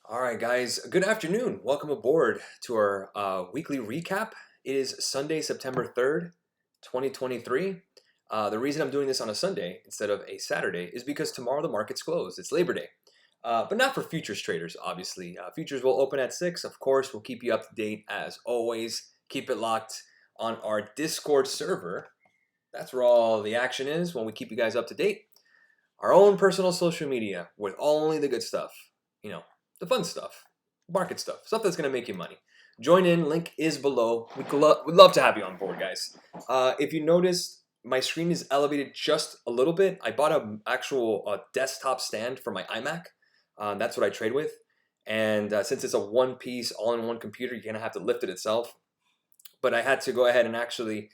All right, guys, good afternoon. Welcome aboard to our weekly recap. It is Sunday, September 3rd, 2023. The reason I'm doing this on a Sunday instead of a Saturday is because tomorrow the market's closed. It's Labor Day, but not for futures traders, obviously. Futures will open at 6. Of course, we'll keep you up to date as always. Keep it locked on our Discord server. That's where all the action is when we keep you guys up to date. Our own personal social media with only the good stuff, the fun stuff, market stuff that's going to make you money. Join in, link is below. We'd love to have you on board, guys. If you notice, my screen is elevated just a little bit. I bought an actual desktop stand for my iMac. That's what I trade with. And since it's a one-piece, all-in-one computer, you're going to have to lift it itself. But I had to go ahead and actually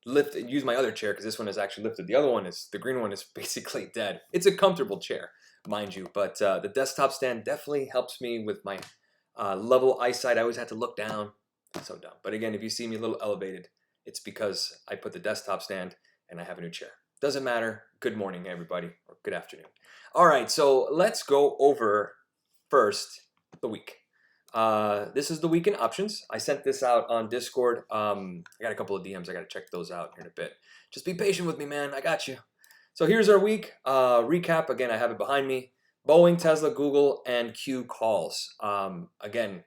use my other chair because this one is actually lifted. The green one is basically dead. It's a comfortable chair, mind you, but the desktop stand definitely helps me with my level eyesight. I always had to look down. So dumb. But again, if you see me a little elevated, it's because I put the desktop stand and I have a new chair. Doesn't matter. Good morning, everybody, or good afternoon. All right, so let's go over first the week. This is the weekend options. I sent this out on Discord. I got a couple of DMs. I got to check those out here in a bit. Just be patient with me, man. I got you. So here's our week recap. Again, I have it behind me. Boeing, Tesla, Google, and Q calls. Again,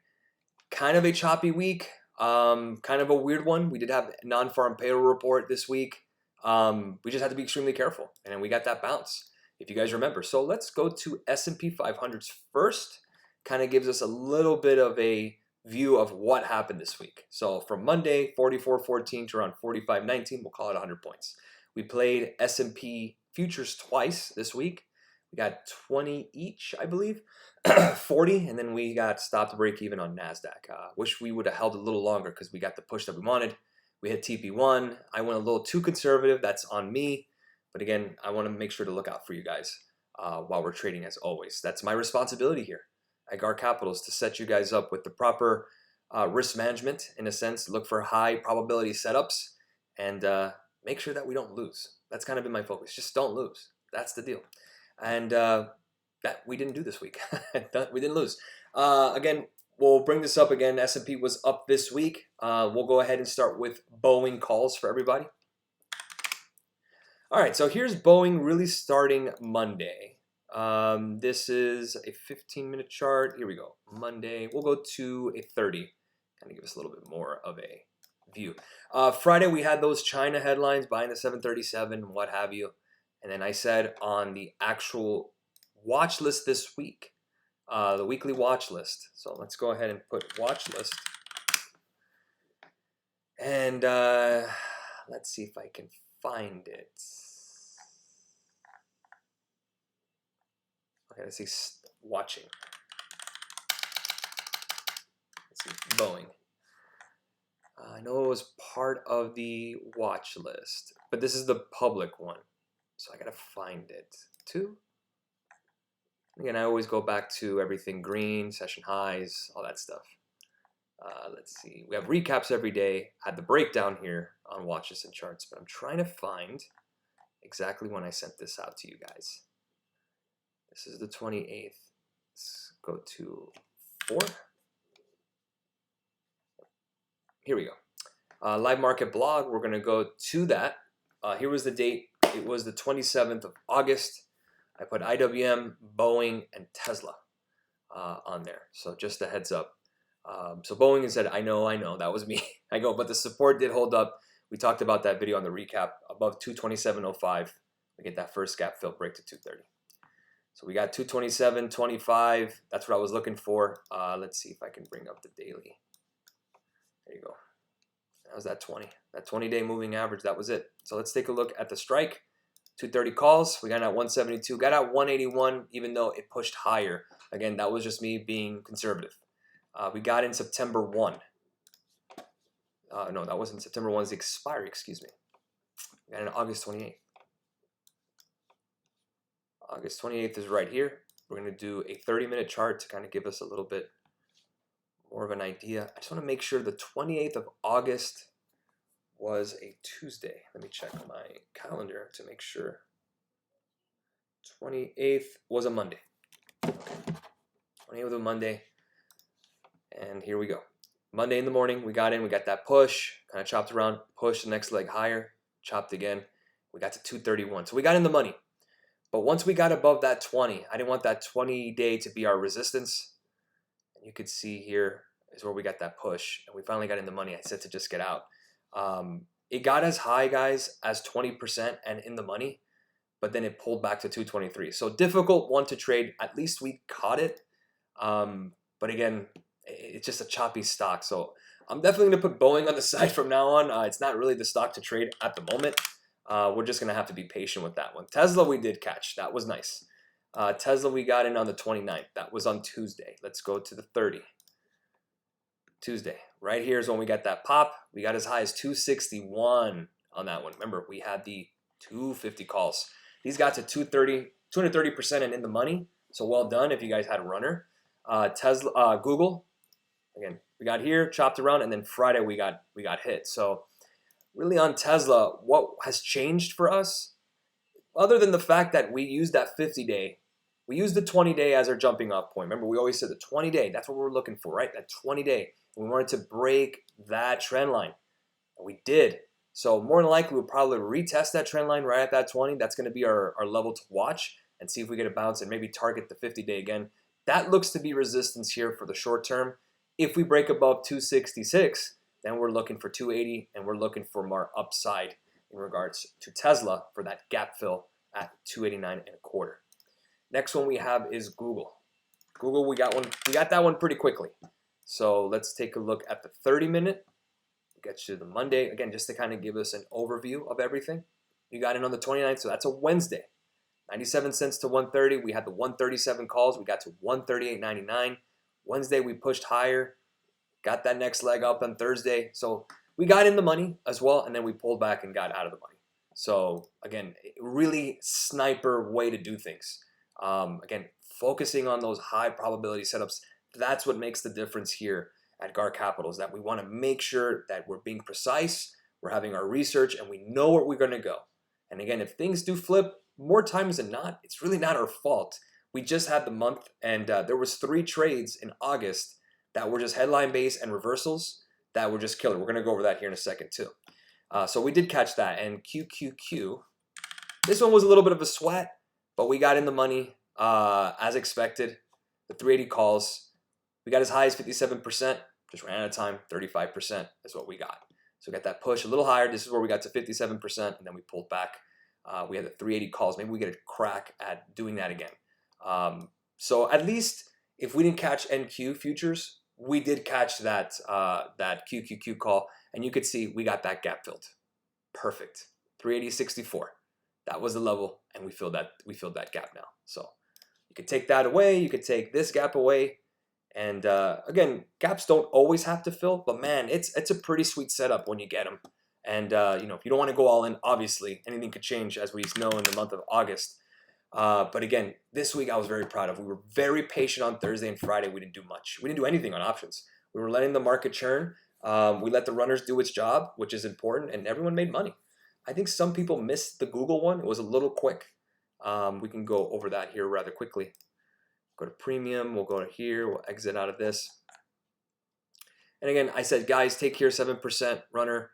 kind of a choppy week. Kind of a weird one. We did have a non-farm payroll report this week. We just had to be extremely careful, and then we got that bounce, if you guys remember. So let's go to S&P 500s first. Kind of gives us a little bit of a view of what happened this week. So from Monday, 44.14 to around 45.19, we'll call it 100 points. We played S&P futures twice this week. We got 20 each, I believe, 40, and then we got stopped to break even on NASDAQ. Wish we would have held a little longer because we got the push that we wanted. We hit TP1. I went a little too conservative. That's on me. But again, I want to make sure to look out for you guys while we're trading as always. That's my responsibility here at GAR Capital, is to set you guys up with the proper risk management, in a sense. Look for high probability setups and make sure that we don't lose. That's kind of been my focus. Just don't lose. That's the deal. And that we didn't do this week. We didn't lose. Again, we'll bring this up again. S&P was up this week. We'll go ahead and start with Boeing calls for everybody. All right, so here's Boeing really starting Monday. This is a 15-minute chart. Here we go. Monday. We'll go to a 30. Kind of give us a little bit more of a view. Friday, we had those China headlines, buying the 737, what have you. And then I said on the actual watch list this week, the weekly watch list. So let's go ahead and put watch list. And let's see if I can find it. Okay, let's see, watching. Let's see, Boeing. I know it was part of the watch list, but this is the public one. So I gotta find it too. Again, I always go back to everything green, session highs, all that stuff. Let's see, we have recaps every day. I had the breakdown here on watches and charts, but I'm trying to find exactly when I sent this out to you guys. This is the 28th. Let's go to 4. Here we go. Live market blog. We're going to go to that. Here was the date. It was the 27th of August. I put IWM, Boeing, and Tesla on there. So just a heads up. So Boeing said, I know, that was me. I go, but the support did hold up. We talked about that video on the recap. Above 227.05, we get that first gap fill break to 230. So we got 227.25. That's what I was looking for. Let's see if I can bring up the daily. There you go. That was that 20. That 20-day moving average. That was it. So let's take a look at the strike. 230 calls. We got at 172. Got at 181, even though it pushed higher. Again, that was just me being conservative. We got in September 1. No, that wasn't September 1. It's the expiry, excuse me. We got in August 28th. August 28th is right here. We're going to do a 30-minute chart to kind of give us a little bit more of an idea. I just want to make sure the 28th of August was a Tuesday. Let me check my calendar to make sure. 28th was a Monday. Okay. 28th of Monday. And here we go. Monday in the morning, we got in, we got that push, kind of chopped around, pushed the next leg higher, chopped again. We got to 231. So we got in the money. But once we got above that 20, I didn't want that 20-day to be our resistance. And you could see here is where we got that push. And we finally got in the money. I said to just get out. It got as high, guys, as 20% and in the money. But then it pulled back to 223. So difficult one to trade. At least we caught it. But again, it's just a choppy stock. So I'm definitely going to put Boeing on the side from now on. It's not really the stock to trade at the moment. We're just going to have to be patient with that one. Tesla we did catch. That was nice. Tesla we got in on the 29th. That was on Tuesday. Let's go to the 30. Tuesday. Right here is when we got that pop. We got as high as 261 on that one. Remember, we had the 250 calls. These got to 230% and in the money. So well done if you guys had a runner. Google, again, we got here, chopped around, and then Friday we got hit. So really on Tesla, what has changed for us, other than the fact that we used that 50-day, we used the 20-day as our jumping off point. Remember, we always said the 20-day, that's what we're looking for, right? That 20-day. We wanted to break that trend line. And we did. So more than likely, we'll probably retest that trend line right at that 20. That's going to be our level to watch and see if we get a bounce and maybe target the 50-day again. That looks to be resistance here for the short term. If we break above 266, then we're looking for 280, and we're looking for more upside in regards to Tesla for that gap fill at 289.25. Next one we have is Google. Google, we got that one pretty quickly. So let's take a look at the 30-minute. Get to the Monday again, just to kind of give us an overview of everything. You got in on the 29th, so that's a Wednesday. 97 cents to 130. We had the 137 calls. We got to 138.99. Wednesday we pushed higher. Got that next leg up on Thursday. So we got in the money as well, and then we pulled back and got out of the money. So again, really sniper way to do things. Again, focusing on those high probability setups. That's what makes the difference here at GAR Capital, is that we want to make sure that we're being precise, we're having our research, and we know where we're going to go. And again, if things do flip, more times than not, it's really not our fault. We just had the month, and there was 3 trades in August that were just headline based and reversals that were just killer. We're going to go over that here in a second too. So we did catch that. And QQQ, this one was a little bit of a sweat, but we got in the money as expected. The 380 calls, we got as high as 57%, just ran out of time. 35% is what we got. So we got that push a little higher. This is where we got to 57%, and then we pulled back. We had the 380 calls. Maybe we get a crack at doing that again. So at least if we didn't catch NQ futures, we did catch that QQQ call, and you could see we got that gap filled. Perfect. 380.64. That was the level, and we filled that gap now. So you could take that away. You could take this gap away. And again, gaps don't always have to fill, but man, it's a pretty sweet setup when you get them. And you know, if you don't want to go all in, obviously anything could change, as we know in the month of August. But again, this week I was very proud of. We were very patient on Thursday and Friday. We didn't do much. We didn't do anything on options. We were letting the market churn. We let the runners do its job, which is important, and everyone made money. I think some people missed the Google one. It was a little quick. We can go over that here rather quickly. Go to premium. We'll go to here. We'll exit out of this. And again, I said, guys, take here 7% runner.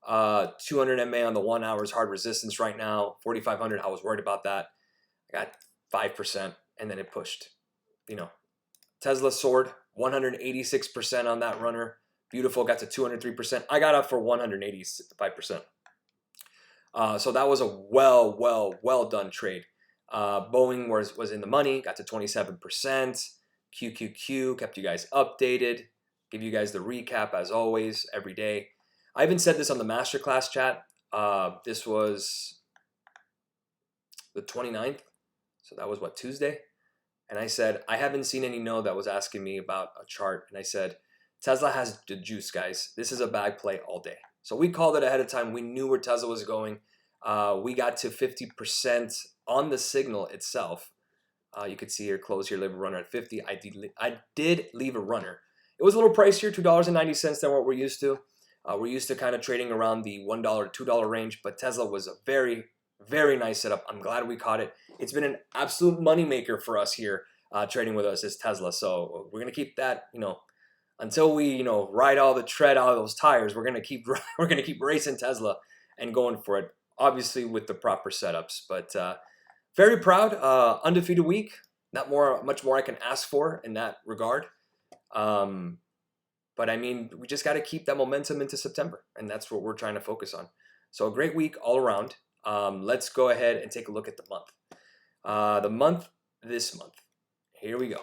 200 MA on the 1 hour is hard resistance right now. 4,500. I was worried about that. I got 5%, and then it pushed. You know, Tesla soared 186% on that runner. Beautiful. Got to 203%. I got up for 185%. So that was a well done trade. Boeing was in the money, got to 27%. QQQ kept you guys updated. Give you guys the recap as always every day. I even said this on the masterclass chat. This was the 29th. So that was what, Tuesday? And I said, I haven't seen any no that was asking me about a chart. And I said, Tesla has the juice, guys. This is a bag play all day. So we called it ahead of time. We knew where Tesla was going. We got to 50% on the signal itself. You could see here, close here, leave a runner at 50. I did leave a runner. It was a little pricier, $2.90 than what we're used to. We're used to kind of trading around the $1 to $2 range, but Tesla was a very nice setup. I'm glad we caught it. It's been an absolute moneymaker for us here. trading with us is Tesla. So we're gonna keep that, until we, ride all the tread out of those tires. We're gonna keep racing Tesla and going for it. Obviously with the proper setups, but very proud. Undefeated week. Not much more I can ask for in that regard. But I mean, we just got to keep that momentum into September, and that's what we're trying to focus on. So a great week all around. Let's go ahead and take a look at the month. This month. Here we go.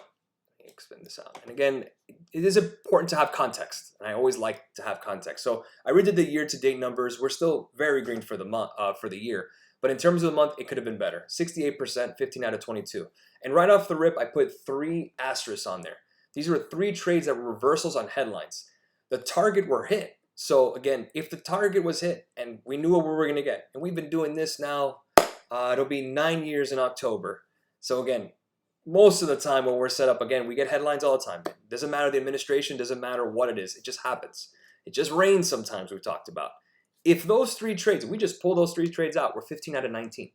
Let me expand this out. And again, it is important to have context, and I always like to have context. So I redid the year-to-date numbers. We're still very green for the month, for the year. But in terms of the month, it could have been better. 68%, 15 out of 22. And right off the rip, I put 3 asterisks on there. These were 3 trades that were reversals on headlines. The target were hit. So again, if the target was hit and we knew what we were going to get, and we've been doing this now, it'll be 9 years in October. So again, most of the time when we're set up, again, we get headlines all the time. Doesn't matter the administration, doesn't matter what it is. It just happens. It just rains sometimes, we've talked about. If those 3 trades, we just pull those 3 trades out, we're 15 out of 19.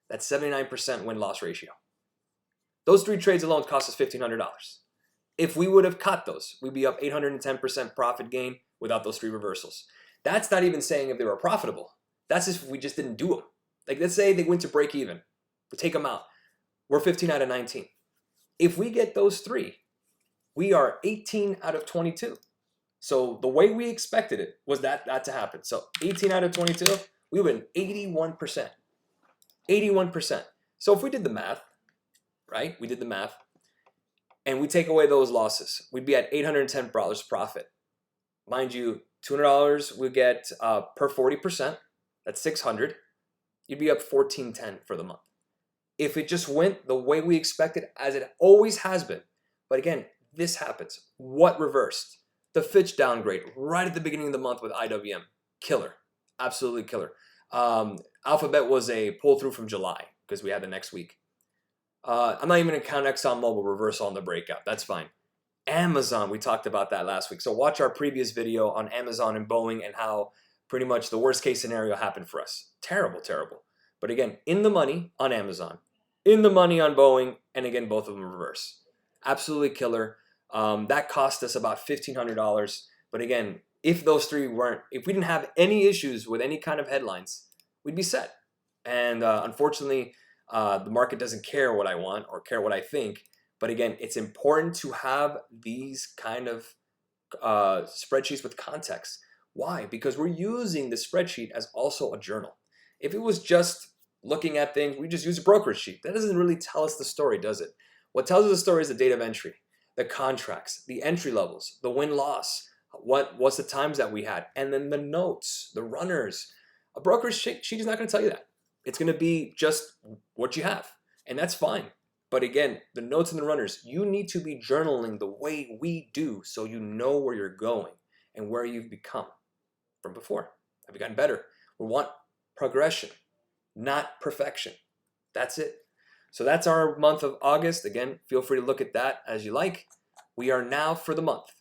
That's 79% win-loss ratio. Those 3 trades alone cost us $1,500. If we would have caught those, we'd be up 810% profit gain without those 3 reversals. That's not even saying if they were profitable. That's if we just didn't do them. Like, let's say they went to break even. We take them out. We're 15 out of 19. If we get those 3, we are 18 out of 22. So the way we expected it was that to happen. So 18 out of 22, we win 81%. 81%. So if we did the math, right? We did the math, and we take away those losses, we'd be at $810 profit. Mind you, $200 we get per 40%. That's $600. You'd be up $1,410 for the month. If it just went the way we expected, as it always has been. But again, this happens. What reversed? The Fitch downgrade right at the beginning of the month with IWM. Killer. Absolutely killer. Alphabet was a pull through from July because we had the next week. I'm not even going to count ExxonMobil reversal on the breakout. That's fine. Amazon, we talked about that last week. So watch our previous video on Amazon and Boeing and how pretty much the worst case scenario happened for us. Terrible, terrible. But again, in the money on Amazon, in the money on Boeing, and again, both of them reverse. Absolutely killer. That cost us about $1,500. But again, if those 3 if we didn't have any issues with any kind of headlines, we'd be set. And unfortunately, the market doesn't care what I want or care what I think. But again, it's important to have these kind of spreadsheets with context. Why? Because we're using the spreadsheet as also a journal. If it was just looking at things, we just use a brokerage sheet. That doesn't really tell us the story, does it? What tells us the story is the date of entry, the contracts, the entry levels, the win-loss, what's the times that we had, and then the notes, the runners. A brokerage sheet is not going to tell you that. It's going to be just what you have, and that's fine. But again, the notes and the runners, you need to be journaling the way we do so you know where you're going and where you've become from before. Have you gotten better? We want progression, not perfection. That's it. So that's our month of August. Again, feel free to look at that as you like. We are now for the month,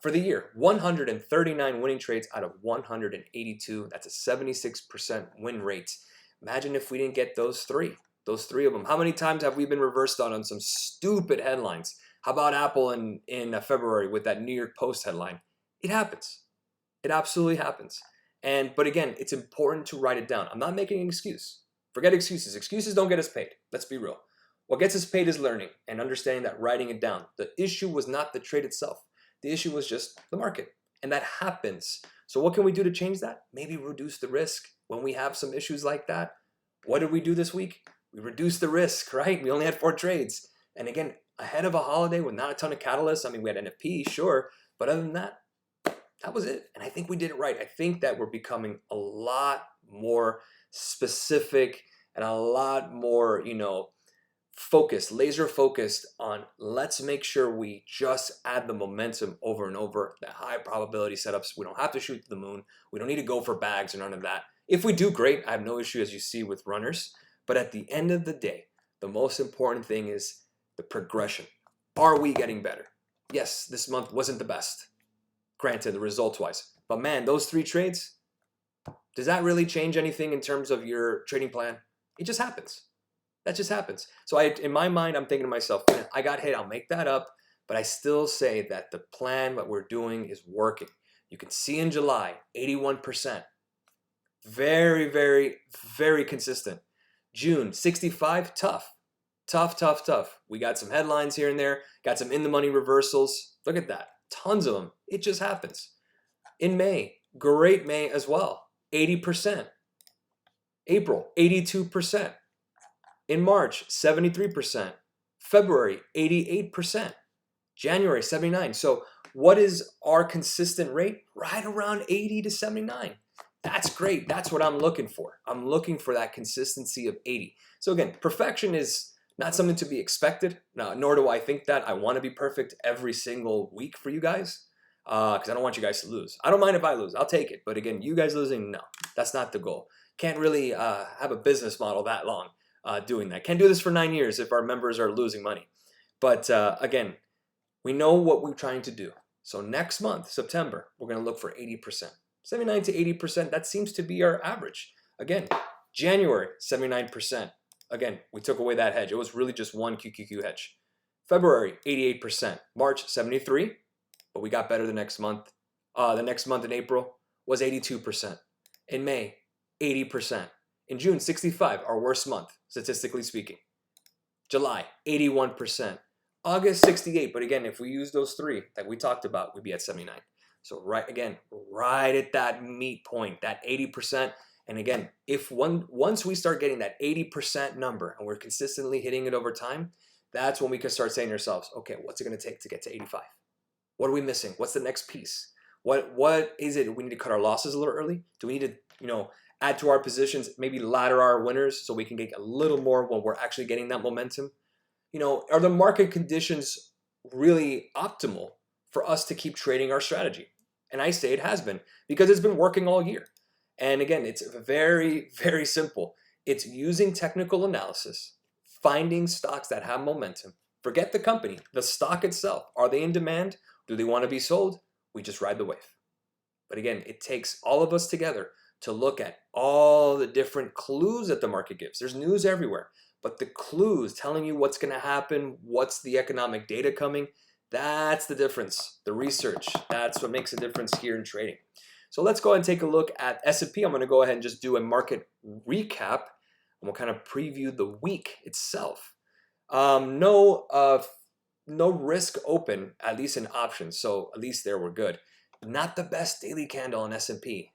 for the year, 139 winning trades out of 182. That's a 76% win rate. Imagine if we didn't get those 3 of them. How many times have we been reversed on some stupid headlines? How about Apple in February with that New York Post headline? It happens. It absolutely happens. But again, it's important to write it down. I'm not making an excuse. Forget excuses. Excuses don't get us paid. Let's be real. What gets us paid is learning and understanding that, writing it down. The issue was not the trade itself. The issue was just the market. And that happens. So what can we do to change that? Maybe reduce the risk. When we have some issues like that, what did we do this week? We reduced the risk, right? We only had 4 trades. And again, ahead of a holiday with not a ton of catalysts. I mean, we had NFP, sure. But other than that, that was it. And I think we did it right. I think that we're becoming a lot more specific and a lot more, focused, laser focused on let's make sure we just add the momentum over and over, the high probability setups. We don't have to shoot to the moon. We don't need to go for bags or none of that. If we do, great. I have no issue, as you see, with runners. But at the end of the day, the most important thing is the progression. Are we getting better? Yes, this month wasn't the best. Granted, the results-wise. But man, those 3 trades, does that really change anything in terms of your trading plan? It just happens. That just happens. So in my mind, I'm thinking to myself, man, I got hit. I'll make that up. But I still say that the plan, what we're doing, is working. You can see in July, 81%. Very, very, very consistent. June, 65, tough. Tough, tough, tough. We got some headlines here and there, got some in-the-money reversals. Look at that. Tons of them. It just happens. In May, great May as well, 80%. April, 82%. In March, 73%. February, 88%. January, 79. So what is our consistent rate? Right around 80 to 79. That's great. That's what I'm looking for. I'm looking for that consistency of 80. So again, perfection is not something to be expected, nor do I think that I want to be perfect every single week for you guys, because I don't want you guys to lose. I don't mind if I lose. I'll take it. But again, you guys losing, no, that's not the goal. Can't really have a business model that long doing that. Can't do this for 9 years if our members are losing money. But again, we know what we're trying to do. So next month, September, we're going to look for 80%. 79 to 80%, that seems to be our average. Again, January, 79%. Again, we took away that hedge. It was really just one QQQ hedge. February, 88%. March, 73, but we got better the next month. The next month in April was 82%. In May, 80%. In June, 65, our worst month, statistically speaking. July, 81%. August, 68, but again, if we use those three that we talked about, we'd be at 79. So right at that meet point, that 80%. And again, if once we start getting that 80% number and we're consistently hitting it over time, that's when we can start saying to ourselves, okay, what's it going to take to get to 85? What are we missing? What's the next piece? What is it? We need to cut our losses a little early? Do we need to, add to our positions, maybe ladder our winners so we can get a little more when we're actually getting that momentum? Are the market conditions really optimal for us to keep trading our strategy? And I say it has been, because it's been working all year. And again, it's very, very simple. It's using technical analysis, finding stocks that have momentum. Forget the company, the stock itself. Are they in demand? Do they want to be sold? We just ride the wave. But again, it takes all of us together to look at all the different clues that the market gives. There's news everywhere, but the clues telling you what's going to happen, what's the economic data coming, that's the difference. The research, that's what makes a difference here in trading. So let's go ahead and take a look at S&P. I'm going to go ahead and just do a market recap, and we'll kind of preview the week itself. No risk open, at least in options. So at least there we're good. Not the best daily candle in S&P.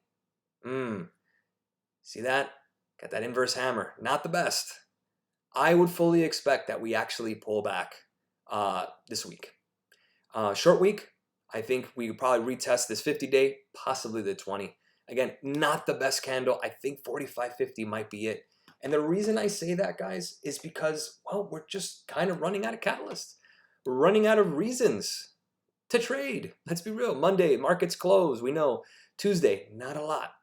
See that? Got that inverse hammer. Not the best. I would fully expect that we actually pull back this week. Short week, I think we could probably retest this 50-day, possibly the 20. Again, not the best candle. I think 45.50 might be it. And the reason I say that, guys, is because, well, we're just kind of running out of catalysts. We're running out of reasons to trade. Let's be real. Monday, markets close. We know. Tuesday, not a lot.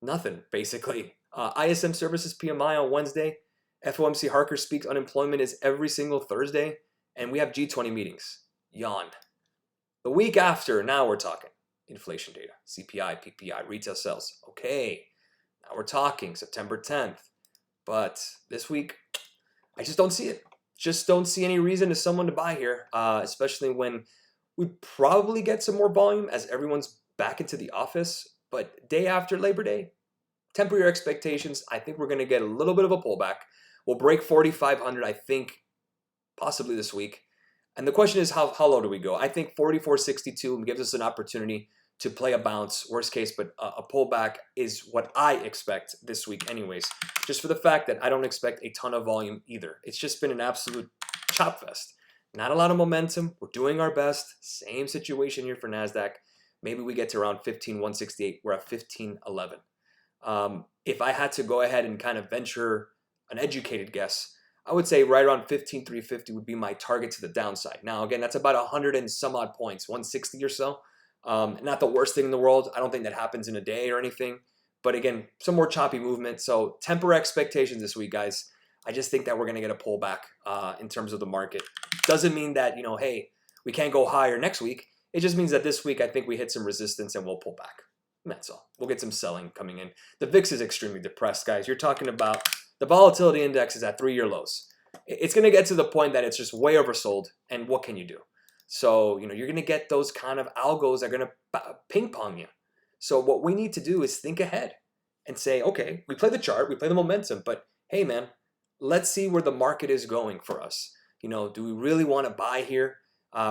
Nothing, basically. ISM Services PMI on Wednesday. FOMC Harker speaks unemployment is every single Thursday. And we have G20 meetings. Yawn. The week after, now we're talking. Inflation data, CPI, PPI, retail sales. Okay, now we're talking September 10th. But this week, I just don't see it. Just don't see any reason to someone to buy here, especially when we probably get some more volume as everyone's back into the office. But day after Labor Day, temper your expectations. I think we're going to get a little bit of a pullback. We'll break 4,500, I think, possibly this week. And the question is, how low do we go? I think 44.62 gives us an opportunity to play a bounce, worst case, but a pullback is what I expect this week anyways, just for the fact that I don't expect a ton of volume either. It's just been an absolute chop fest. Not a lot of momentum. We're doing our best. Same situation here for NASDAQ. Maybe we get to around 15,168. We're at 1511. If I had to go ahead and kind of venture an educated guess, I would say right around 15,350 would be my target to the downside. Now, again, that's about 100 and some odd points, 160 or so. Not the worst thing in the world. I don't think that happens in a day or anything. But again, some more choppy movement. So temper expectations this week, guys. I just think that we're going to get a pullback in terms of the market. Doesn't mean that, hey, we can't go higher next week. It just means that this week I think we hit some resistance and we'll pull back. That's all. We'll get some selling coming in. The VIX is extremely depressed, guys. You're talking about the volatility index is at 3-year lows. It's going to get to the point that it's just way oversold. And what can you do? So, you're going to get those kind of algos that are going to ping pong you. So what we need to do is think ahead and say, okay, we play the chart, we play the momentum, but hey, man, let's see where the market is going for us. Do we really want to buy here?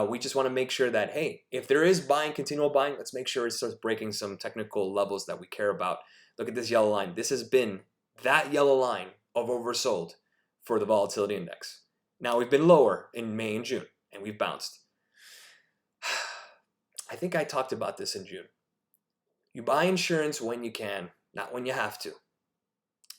We just want to make sure that, hey, if there is buying, continual buying, let's make sure it starts breaking some technical levels that we care about. Look at this yellow line. This has been that yellow line of oversold for the volatility index. Now we've been lower in May and June, and we've bounced. I think I talked about this in June. You buy insurance when you can, not when you have to.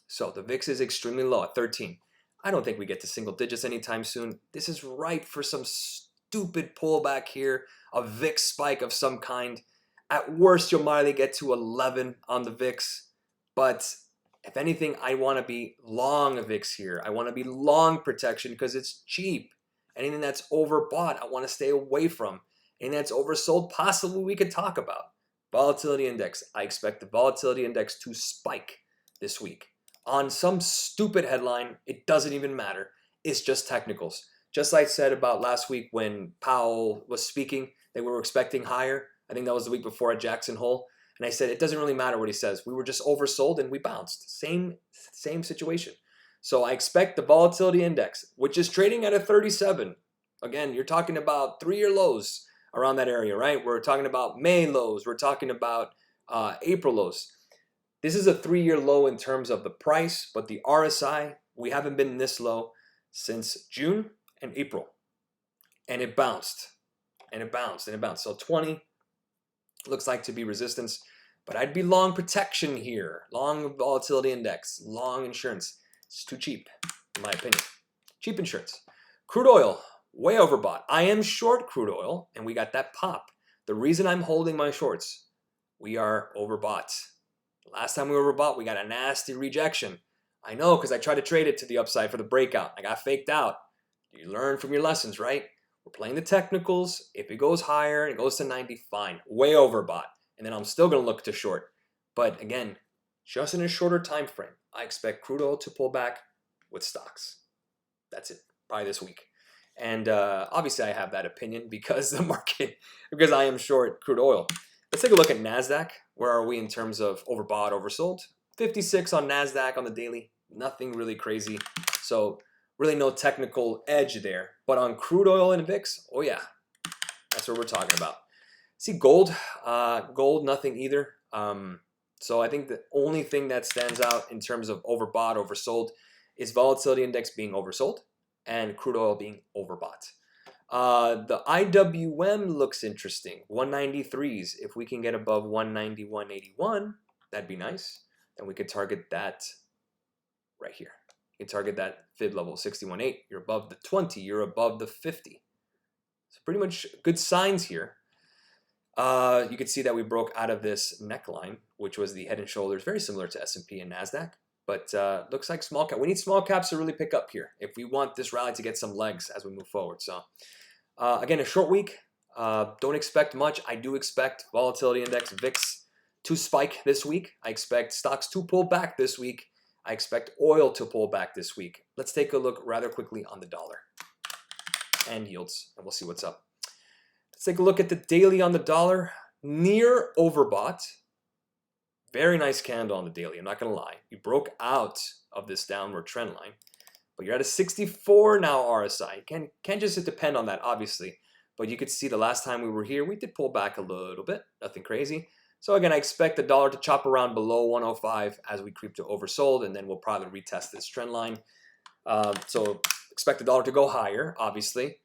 So the VIX is extremely low at 13. I don't think we get to single digits anytime soon. This is ripe for some stupid pullback here, a VIX spike of some kind. At worst, you'll mildly get to 11 on the VIX. But if anything, I want to be long a VIX here. I want to be long protection because it's cheap. Anything that's overbought, I want to stay away from. Anything that's oversold, possibly we could talk about. Volatility index. I expect the volatility index to spike this week. On some stupid headline, it doesn't even matter. It's just technicals. Just like I said about last week when Powell was speaking, they were expecting higher. I think that was the week before at Jackson Hole. And I said, it doesn't really matter what he says. We were just oversold and we bounced. Same situation. So I expect the volatility index, which is trading at a 37. Again, you're talking about 3-year lows around that area, right? We're talking about May lows. We're talking about April lows. This is a 3-year low in terms of the price, but the RSI, we haven't been this low since June and April. And it bounced, and it bounced, and it bounced. So 20 looks like to be resistance, but I'd be long protection here, long volatility index, long insurance. It's too cheap, in my opinion. Cheap insurance. Crude oil, way overbought. I am short crude oil, and we got that pop. The reason I'm holding my shorts, we are overbought. Last time we were overbought, we got a nasty rejection. I know, because I tried to trade it to the upside for the breakout. I got faked out. You learn from your lessons, right? We're playing the technicals. If it goes higher and it goes to 90, fine. Way overbought. And then I'm still going to look to short. But again, just in a shorter time frame, I expect crude oil to pull back with stocks. That's it. By this week. And obviously I have that opinion because because I am short crude oil. Let's take a look at NASDAQ. Where are we in terms of overbought, oversold? 56 on NASDAQ on the daily. Nothing really crazy. So really no technical edge there. But on crude oil and VIX, oh yeah, that's what we're talking about. See gold, gold, nothing either. So I think the only thing that stands out in terms of overbought, oversold is volatility index being oversold and crude oil being overbought. The IWM looks interesting. 193s. If we can get above 190, 181, that'd be nice. Then we could target that right here. You can target that fib level 61.8. You're above the 20. You're above the 50. So pretty much good signs here. You can see that we broke out of this neckline, which was the head and shoulders, very similar to S&P and NASDAQ. But looks like small cap. We need small caps to really pick up here if we want this rally to get some legs as we move forward. So again, a short week. Don't expect much. I do expect volatility index VIX to spike this week. I expect stocks to pull back this week. I expect oil to pull back this week. Let's take a look rather quickly on the dollar and yields, and we'll see what's up. Let's take a look at the daily on the dollar. Near overbought. Very nice candle on the daily, I'm not going to lie. You broke out of this downward trend line, but you're at a 64 now RSI. Can't just depend on that, obviously. But you could see the last time we were here, we did pull back a little bit. Nothing crazy. So again, I expect the dollar to chop around below 105 as we creep to oversold, and then we'll probably retest this trend line. So expect the dollar to go higher, obviously,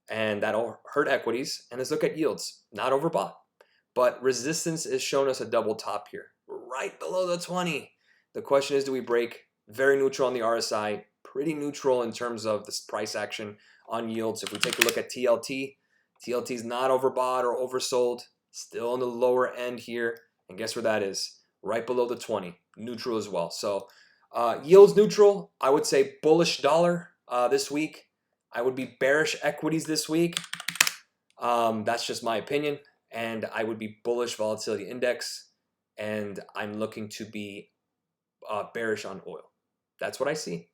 and that'll hurt equities. And let's look at yields. Not overbought, but resistance is showing us a double top here. Right below the 20. The question is, do we break? Very neutral on the RSI, pretty neutral in terms of this price action on yields. If we take a look at TLT, TLT is not overbought or oversold, still on the lower end here. And guess where that is? Right below the 20, neutral as well. So yields neutral. I would say bullish dollar this week. I would be bearish equities this week. That's just my opinion. And I would be bullish volatility index. and I'm looking to be bearish on oil. That's what I see.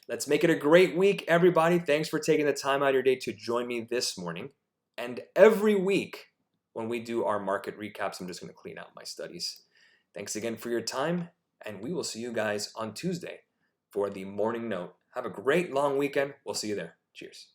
Let's make it a great week, everybody. Thanks for taking the time out of your day to join me this morning. And every week when we do our market recaps, I'm just going to clean out my studies. Thanks again for your time, and we will see you guys on Tuesday for the morning note. Have a great long weekend. We'll see you there. Cheers.